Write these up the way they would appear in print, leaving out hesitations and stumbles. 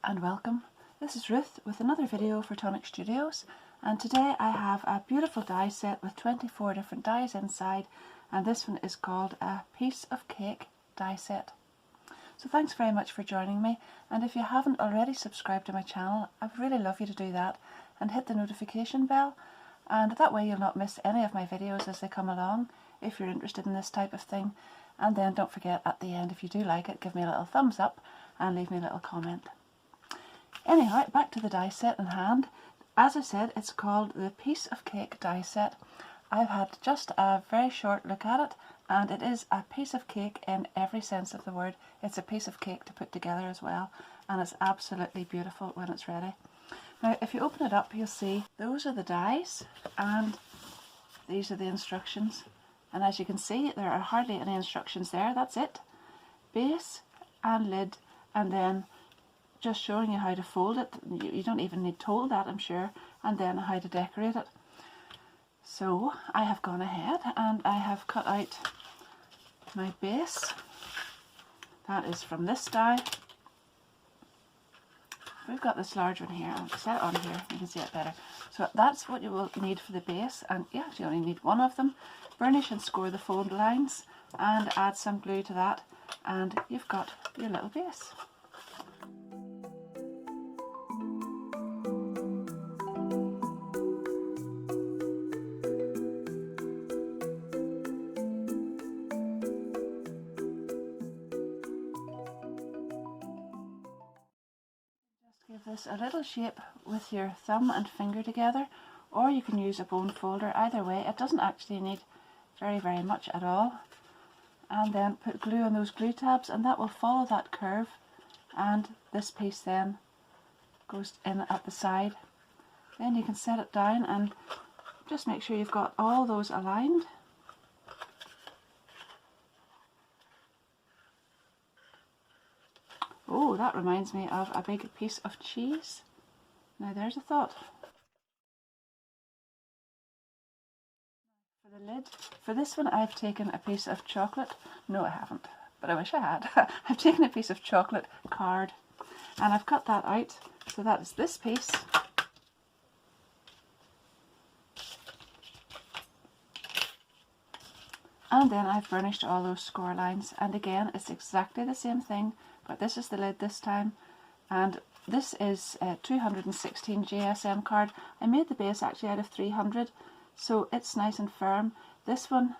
and welcome. This is Ruth with another video for TONIC Studios, and today I have a beautiful die set with 24 different dies inside, and this one is called a piece of cake die set. So thanks very much for joining me, and if you haven't already subscribed to my channel, I'd really love you to do that and hit the notification bell, and that way you'll not miss any of my videos as they come along if you're interested in this type of thing. And then don't forget at the end, if you do like it, give me a little thumbs up and leave me a little comment. Anyhow, back to the die set in hand. As I said, it's called the piece of cake die set. I've had just a very short look at it, and it is a piece of cake in every sense of the word. It's a piece of cake to put together as well, and it's absolutely beautiful when it's ready. Now if you open it up, you'll see those are the dies and these are the instructions, and as you can see there are hardly any instructions there. That's it, base and lid, and then just showing you how to fold it. You don't even need told that, I'm sure, and then how to decorate it. So I have gone ahead and I have cut out my base. That is from this die. We've got this large one here. I'll set it on here, you can see it better. So that's what you will need for the base, and you actually only need one of them. Burnish and score the fold lines and add some glue to that, and you've got your little base. Give this a little shape with your thumb and finger together, or you can use a bone folder. Either way, it doesn't actually need very much at all. And then put glue on those glue tabs, and that will follow that curve, and this piece then goes in at the side. Then you can set it down and just make sure you've got all those aligned. Oh, that reminds me of a big piece of cheese. Now there's a thought. For the lid, for this one I've taken a piece of chocolate. No, I haven't, but I wish I had. I've taken a piece of chocolate card and I've cut that out. So that is this piece. And then I've burnished all those score lines, and again it's exactly the same thing, but this is the lid this time, and this is a 216 GSM card. I made the base actually out of 300, so it's nice and firm. This one,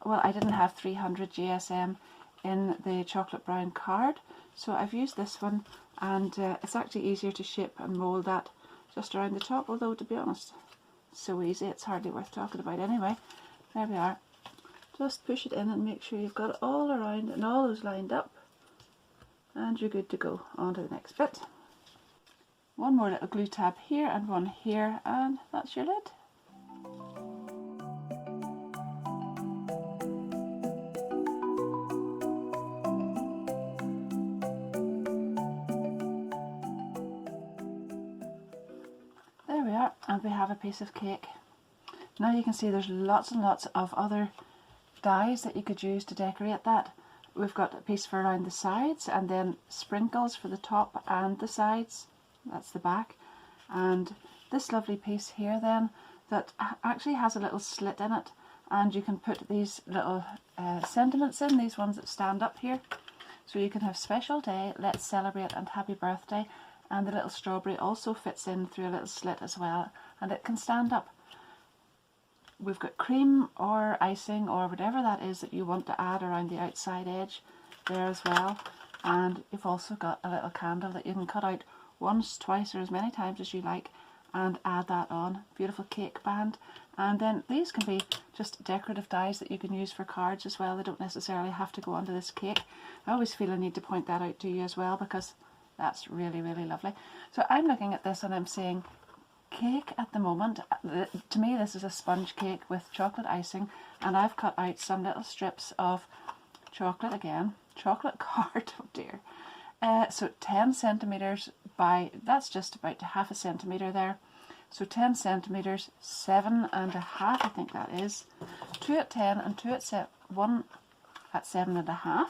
well, I didn't have 300 GSM in the chocolate brown card, so I've used this one, and it's actually easier to shape and mould that just around the top, although to be honest, it's so easy it's hardly worth talking about anyway. There we are. Just push it in and make sure you've got it all around and all those lined up, and you're good to go. On to the next bit. One more little glue tab here and one here, and that's your lid. There we are, and we have a piece of cake. Now you can see there's lots and lots of other dies that you could use to decorate that. We've got a piece for around the sides, and then sprinkles for the top and the sides. That's the back. And this lovely piece here then that actually has a little slit in it, and you can put these little sentiments in, these ones that stand up here. So you can have special day, let's celebrate, and happy birthday, and the little strawberry also fits in through a little slit as well, and it can stand up. We've got cream or icing or whatever that is that you want to add around the outside edge there as well, and you've also got a little candle that you can cut out once, twice, or as many times as you like and add that on. Beautiful cake band. And then these can be just decorative dies that you can use for cards as well. They don't necessarily have to go onto this cake. I always feel I need to point that out to you as well, because that's really lovely. So I'm looking at this and I'm saying cake at the moment. To me this is a sponge cake with chocolate icing, and I've cut out some little strips of chocolate, again, chocolate card, oh dear. So 10 centimetres by, that's just about half a centimetre there. So 10 centimetres, 7.5 I think that is. 2 at 10 and 2 at 1 at 7.5.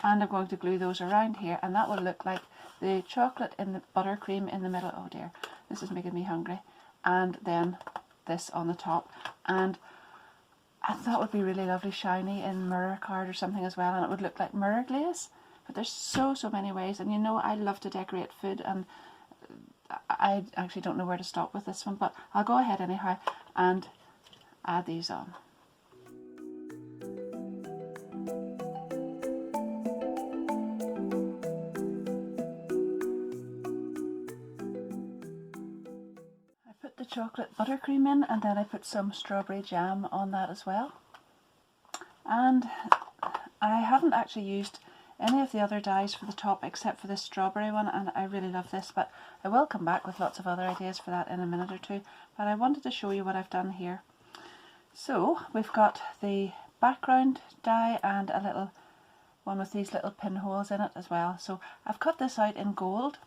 And I'm going to glue those around here, and that will look like the chocolate in the buttercream in the middle. Oh dear, this is making me hungry. And then this on the top. And I thought it would be really lovely shiny in mirror card or something as well, and it would look like mirror glaze. But there's so many ways, and you know I love to decorate food, and I actually don't know where to stop with this one, but I'll go ahead anyhow and add these on. The chocolate buttercream in, and then I put some strawberry jam on that as well. And I haven't actually used any of the other dyes for the top except for this strawberry one, and I really love this, but I will come back with lots of other ideas for that in a minute or two. But I wanted to show you what I've done here. So we've got the background dye and a little one with these little pinholes in it as well. So I've cut this out in gold,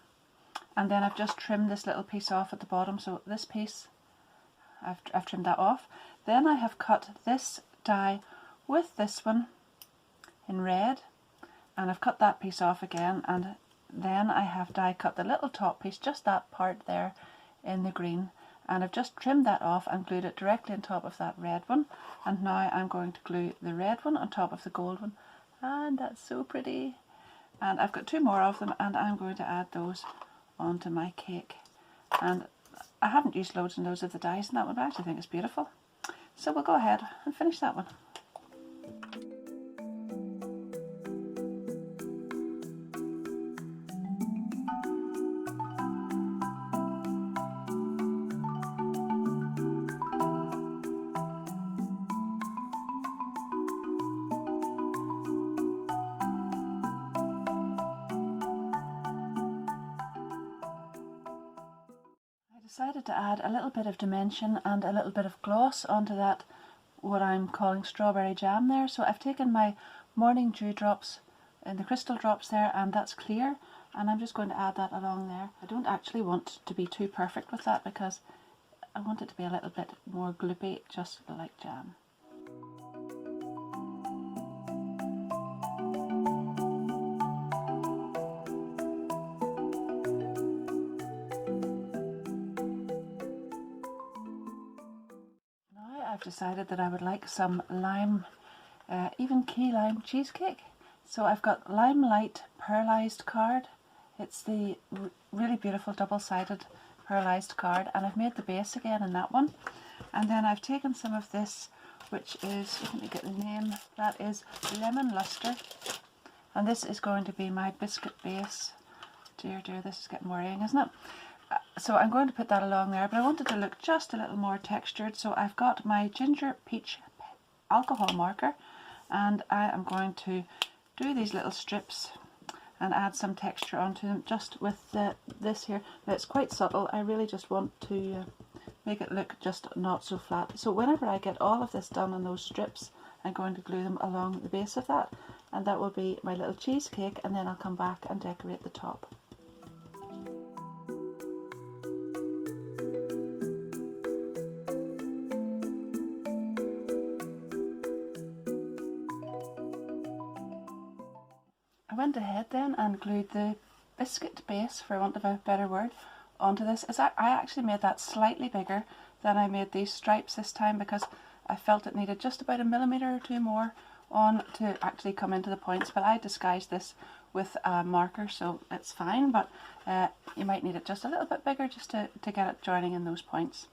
and then I've just trimmed this little piece off at the bottom. So this piece, I've trimmed that off. Then I have cut this dye with this one in red, and I've cut that piece off again, and then I have die cut the little top piece, just that part there, in the green, and I've just trimmed that off and glued it directly on top of that red one. And now I'm going to glue the red one on top of the gold one, and that's so pretty. And I've got two more of them, and I'm going to add those onto my cake. And I haven't used loads and loads of the dyes in that one, but I actually think it's beautiful. So we'll go ahead and finish that one. Decided to add a little bit of dimension and a little bit of gloss onto that, what I'm calling strawberry jam there. So I've taken my morning dew drops and the crystal drops there, and that's clear, and I'm just going to add that along there. I don't actually want to be too perfect with that because I want it to be a little bit more gloopy, just like jam. I've decided that I would like some lime, even key lime cheesecake. So I've got Limelight pearlized card. It's the really beautiful double-sided pearlized card, and I've made the base again in that one. And then I've taken some of this, which is, let me get the name, that is Lemon Luster, and this is going to be my biscuit base. Dear, this is getting worrying, isn't it? So I'm going to put that along there, but I want it to look just a little more textured. So I've got my ginger peach alcohol marker, and I am going to do these little strips and add some texture onto them just with this here. Now it's quite subtle. I really just want to make it look just not so flat. So whenever I get all of this done on those strips, I'm going to glue them along the base of that, and that will be my little cheesecake, and then I'll come back and decorate the top. I went ahead then and glued the biscuit base, for want of a better word, onto this. I actually made that slightly bigger than I made these stripes this time because I felt it needed just about 1 millimeter or 2 more on to actually come into the points, but I disguised this with a marker, so it's fine, but you might need it just a little bit bigger just to get it joining in those points.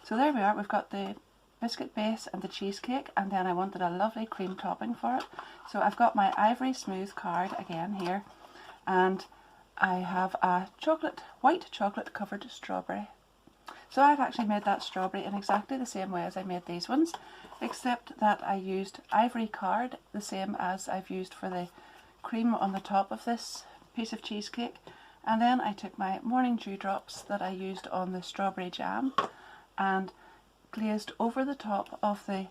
So there we are, we've got the biscuit base and the cheesecake, and then I wanted a lovely cream topping for it. So I've got my ivory smooth card again here, and I have a white chocolate covered strawberry. So I've actually made that strawberry in exactly the same way as I made these ones, except that I used ivory card, the same as I've used for the cream on the top of this piece of cheesecake. And then I took my morning dew drops that I used on the strawberry jam and glazed over the top of the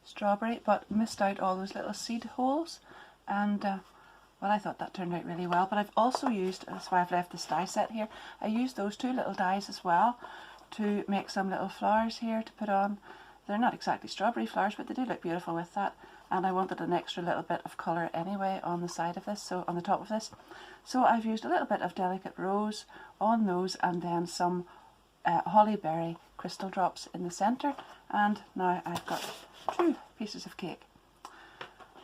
strawberry, but missed out all those little seed holes, and well, I thought that turned out really well. But I've also used, that's why I've left this die set here, I used those 2 little dies as well to make some little flowers here to put on They're not exactly strawberry flowers, but they do look beautiful with that. And I wanted an extra little bit of colour anyway on the side of this, so on the top of this. So I've used a little bit of delicate rose on those, and then some holly berry crystal drops in the centre. And now I've got 2 pieces of cake.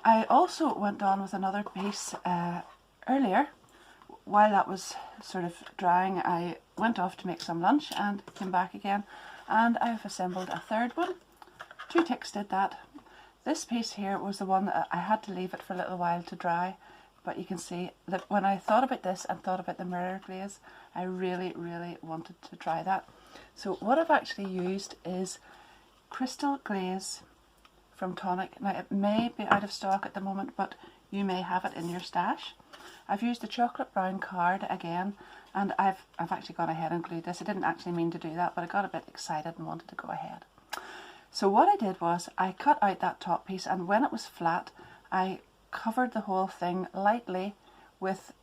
I also went on with another piece earlier. While that was sort of drying, I went off to make some lunch and came back again, and I've assembled a third one. 2 ticks did that. This piece here was the one that I had to leave it for a little while to dry, but you can see that when I thought about this and thought about the mirror glaze, I really wanted to try that. So what I've actually used is crystal glaze from Tonic. Now it may be out of stock at the moment, but you may have it in your stash. I've used the chocolate brown card again, and I've actually gone ahead and glued this. I didn't actually mean to do that, but I got a bit excited and wanted to go ahead. So what I did was I cut out that top piece, and when it was flat I covered the whole thing lightly with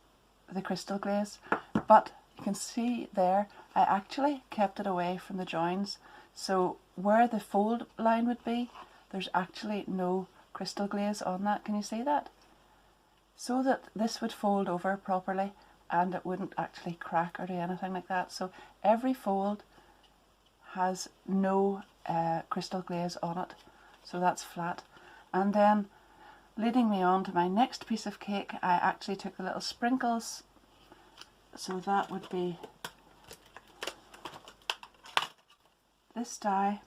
the crystal glaze, but you can see there I actually kept it away from the joins, so where the fold line would be, there's actually no crystal glaze on that. Can you see that? So that this would fold over properly and it wouldn't actually crack or do anything like that. So every fold has no crystal glaze on it, so that's flat. And then leading me on to my next piece of cake, I actually took the little sprinkles, so that would be this die,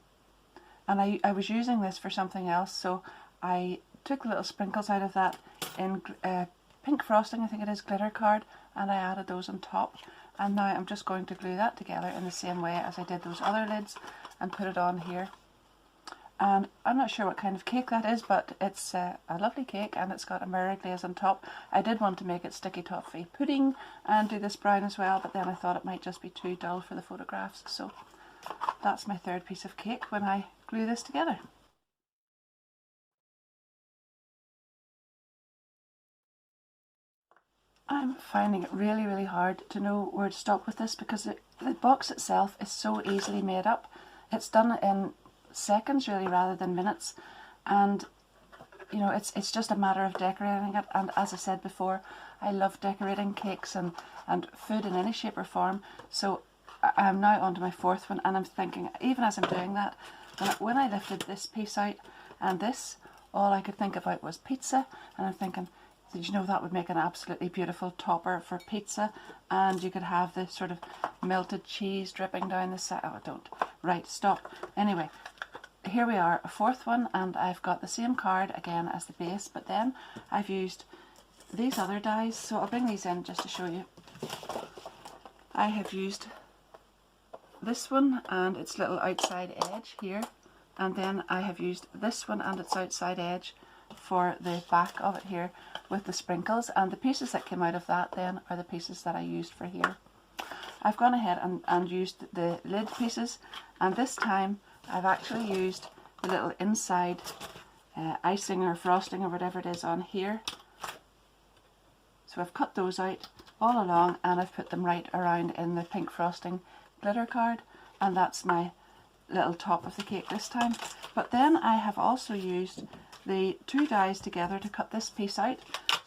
and I was using this for something else, so I took the little sprinkles out of that in pink frosting, I think it is, glitter card, and I added those on top. And now I'm just going to glue that together in the same way as I did those other lids and put it on here. And I'm not sure what kind of cake that is, but it's a lovely cake, and it's got a mirror glaze on top. I did want to make it sticky toffee pudding and do this brown as well, but then I thought it might just be too dull for the photographs, so that's my third piece of cake when I glue this together. I'm finding it really hard to know where to stop with this, because the box itself is so easily made up. It's done in seconds really rather than minutes, and you know, it's just a matter of decorating it. And as I said before, I love decorating cakes and food in any shape or form. So I'm now on to my fourth one, and I'm thinking, even as I'm doing that, when I lifted this piece out and this, all I could think about was pizza, and I'm thinking, did you know that would make an absolutely beautiful topper for pizza, and you could have this sort of melted cheese dripping down the side. Oh, don't. Right, stop. Anyway, here we are, a fourth one, and I've got the same card again as the base, but then I've used these other dies, so I'll bring these in just to show you. I have used this one and its little outside edge here, and then I have used this one and its outside edge for the back of it here with the sprinkles, and the pieces that came out of that then are the pieces that I used for here. I've gone ahead and used the lid pieces, and this time I've actually used the little inside icing or frosting or whatever it is on here. So I've cut those out all along, and I've put them right around in the pink frosting glitter card, and that's my little top of the cake this time. But then I have also used the 2 dies together to cut this piece out,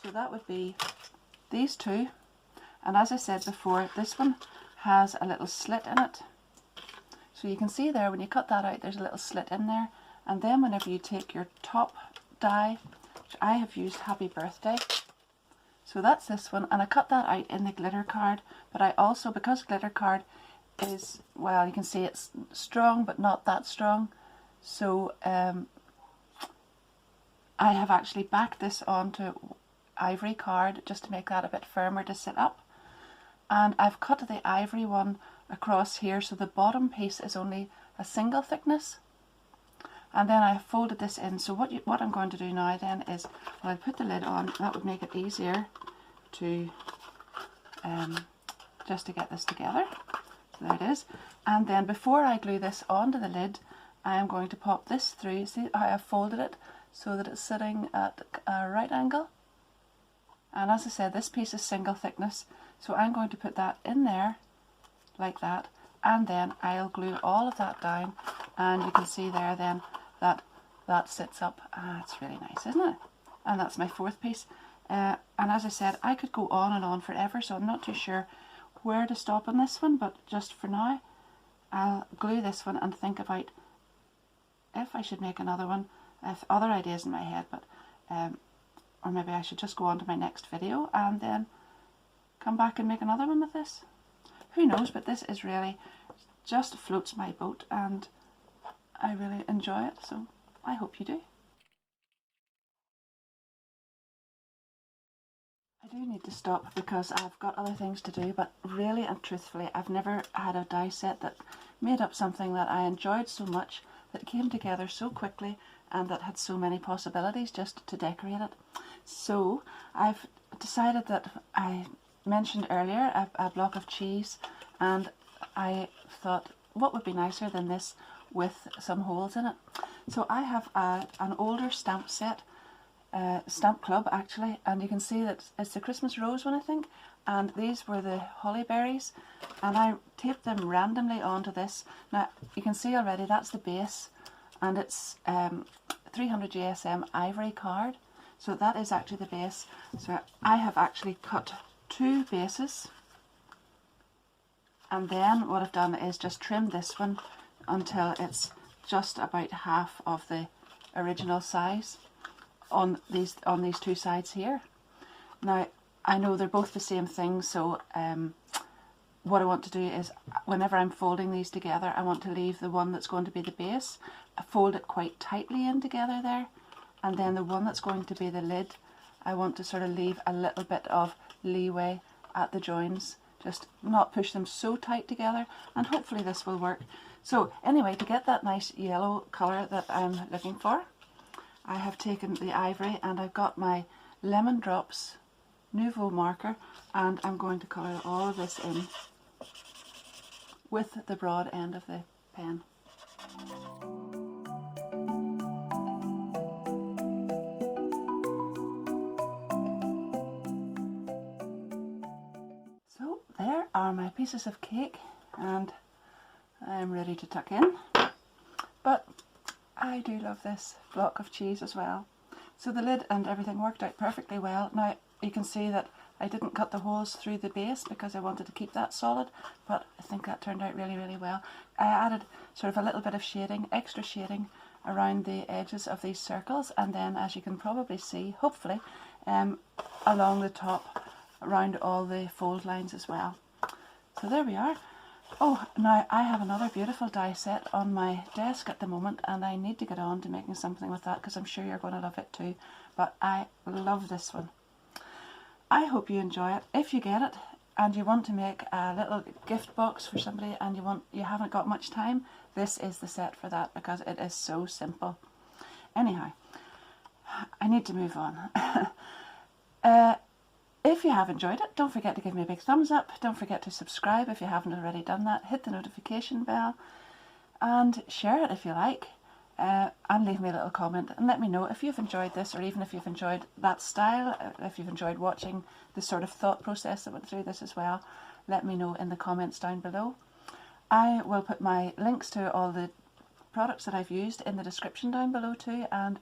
so that would be these 2, and as I said before, this one has a little slit in it, so you can see there when you cut that out there's a little slit in there. And then whenever you take your top die, which I have used Happy Birthday, so that's this one, and I cut that out in the glitter card, but I also, because glitter card is, well, you can see it's strong but not that strong, so I have actually backed this onto ivory card just to make that a bit firmer to sit up, and I've cut the ivory one across here so the bottom piece is only a single thickness, and then I folded this in. So what I'm going to do now then is, well, I'll put the lid on. That would make it easier to just to get this together. So there it is, and then before I glue this onto the lid, I am going to pop this through. See how I've folded it so that it's sitting at a right angle, and as I said, this piece is single thickness, so I'm going to put that in there like that, and then I'll glue all of that down and you can see there then that that sits up. It's really nice, isn't it? And that's my fourth piece. And as I said, I could go on and on forever, so I'm not too sure where to stop on this one, but just for now I'll glue this one and think about if I should make another one. I have other ideas in my head, but or maybe I should just go on to my next video and then come back and make another one with this. Who knows, but this is really just floats my boat and I really enjoy it, so I hope you do. I do need to stop because I've got other things to do, but really and truthfully I've never had a die set that made up something that I enjoyed so much, that came together so quickly, and that had so many possibilities just to decorate it. So I've decided that I mentioned earlier a block of cheese, and I thought what would be nicer than this with some holes in it. So I have an older stamp set, stamp club actually, and you can see that it's the Christmas rose one I think, and these were the holly berries, and I taped them randomly onto this. Now you can see already that's the base, and it's 300 GSM ivory card, so that is actually the base. So I have actually cut 2 bases, and then what I've done is just trimmed this one until it's just about half of the original size on these 2 sides here. Now I know they're both the same thing, so what I want to do is whenever I'm folding these together, I want to leave the one that's going to be the base, fold it quite tightly in together there, and then the one that's going to be the lid, I want to sort of leave a little bit of leeway at the joins, just not push them so tight together, and hopefully this will work. So anyway, to get that nice yellow colour that I'm looking for, I have taken the ivory and I've got my Lemon Drops Nouveau marker, and I'm going to colour all of this in with the broad end of the pen. So there are my pieces of cake, and I'm ready to tuck in, but I do love this block of cheese as well. So the lid and everything worked out perfectly well. Now you can see that I didn't cut the holes through the base because I wanted to keep that solid, but I think that turned out really, really well. I added sort of a little bit of shading, extra shading around the edges of these circles, and then as you can probably see, hopefully, along the top around all the fold lines as well. So there we are. Oh, now I have another beautiful die set on my desk at the moment, and I need to get on to making something with that because I'm sure you're going to love it too. But I love this one. I hope you enjoy it. If you get it and you want to make a little gift box for somebody and you haven't got much time, this is the set for that because it is so simple. Anyhow, I need to move on. If you have enjoyed it, don't forget to give me a big thumbs up. Don't forget to subscribe if you haven't already done that. Hit the notification bell and share it if you like. And leave me a little comment and let me know if you've enjoyed this, or even if you've enjoyed that style, if you've enjoyed watching the sort of thought process that went through this as well. Let me know in the comments down below. I will put my links to all the products that I've used in the description down below too, and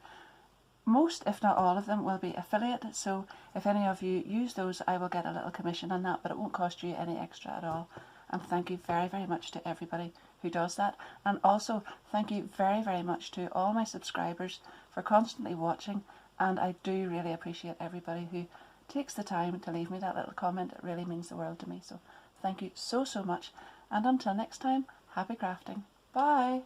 most, if not all of them, will be affiliate, so if any of you use those I will get a little commission on that, but it won't cost you any extra at all. And thank you very, very much to everybody who does that. And also thank you very, very much to all my subscribers for constantly watching. And I do really appreciate everybody who takes the time to leave me that little comment. It really means the world to me. So thank you so, so much. And until next time, happy crafting. Bye.